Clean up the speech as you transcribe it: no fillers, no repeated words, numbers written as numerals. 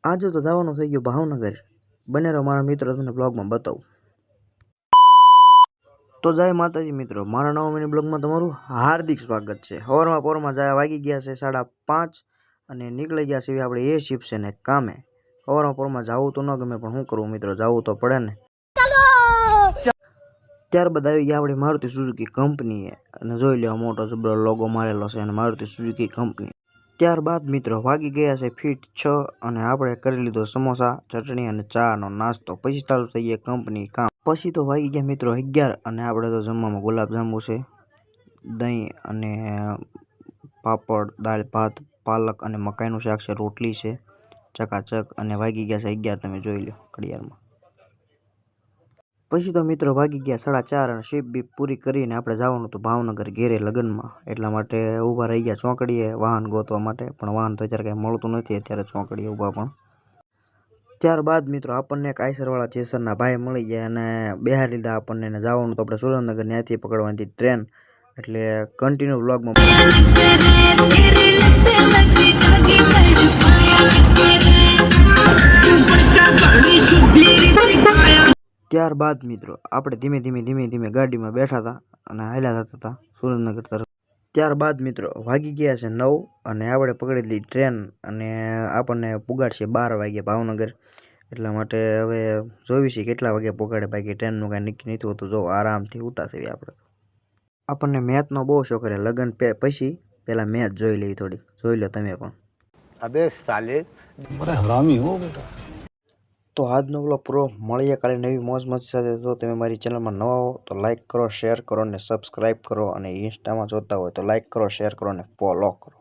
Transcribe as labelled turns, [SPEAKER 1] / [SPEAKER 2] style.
[SPEAKER 1] આજે તો જવાનું થઈ ગયું ભાવનગર. બને રહો મારા મિત્રો, તમને બ્લોગમાં બતાવું. તો જય માતાજી મિત્રો, મારા નવા મિની બ્લોગમાં તમારું હાર્દિક સ્વાગત છે. સવારમાં પોરમાં જાય વાગી ગયા છે 5:30 અને નીકળી ગયા છે આપણે એ શિપ છે ને કામે. સવારમાં પોરમાં જવું તો ન ગમે, પણ શું કરવું મિત્રો, જવું તો પડે ને. ત્યારબાદ આવી ગયા આપણી મારુતિ સુઝુકી કંપનીએ અને જોઈ લો મોટો જબરો લોગો મારેલો છે અને મારુતિ સુઝુકી કંપની. ત્યારબાદ મિત્રો વાગી ગયા છે ફીટ 6 અને આપણે કરી લીધો સમોસા, ચટણી અને ચાનો નાસ્તો. પછી ચાલુ થઈ ગયા કંપની કામ. પછી તો વાગી ગયા મિત્રો 11 અને આપણે તો જમવામાં ગુલાબજાંબુ છે, દહીં અને પાપડ, દાળ ભાત, પાલક અને મકાઈનું શાક છે, રોટલી છે ચકાચક. અને વાગી ગયા છે 11, તમે જોઈ લો ઘડિયાળમાં. પછી તો મિત્રો વાગી ગયા 4:30 અને શિપ બીપ પૂરી કરીને આપણે જવાનું હતું ભાવનગર ઘેરે લગ્નમાં. એટલા માટે ઊભા રહી ગયા ચોકડીએ વાહન ગોતવા માટે, પણ વાહન તો અત્યારે કંઈ મળતું નથી અત્યારે ચોકડીએ ઊભા પણ. ત્યારબાદ મિત્રો આપણને એક આઈસરવાળા જેસરના ભાઈ મળી ગયા અને બિહાર લીધા આપણને. ને જવાનું તો આપણે સુરેન્દ્રનગર, ત્યાંથી પકડવાની ટ્રેન. એટલે કન્ટિન્યુ વ્લોગમાં. ત્યારબાદ મિત્રો આપણે ધીમે ધીમે ગાડીમાં બેઠા હતા અને હાલ્યા જતા હતા સુરેન્દ્રનગર તરફ. ત્યારબાદ મિત્રો વાગી ગયા છે 9 અને આપણે પકડી લીધી ટ્રેન અને આપણને પુગાડશે 12 વાગ્યે ભાવનગર. એટલા માટે હવે જોઈ છે કેટલા વાગે પહોંચાડે, બાકી ટ્રેનનું કાંઈ નક્કી નથી હોતું. જો આરામથી ઉતારશે આપણે. આપણને મેચનો બહુ શોખ, એટલે લગ્ન પછી પહેલાં મેચ જોઈ લઈ થોડી. જોઈ લો તમે પણ.
[SPEAKER 2] अबे साले बड़ा हरामी हो बेटा.
[SPEAKER 1] તો આજનો વ્લોગ પૂરો. મળીએ કાલે નવી મોજ મસ્તી સાથે. જો તમે મારી ચેનલમાં નવા હો તો લાઈક કરો, શેર કરો અને સબસ્ક્રાઈબ કરો. અને ઇન્સ્ટામાં જોતા હોય તો લાઈક કરો, શેર કરો અને ફોલો કરો.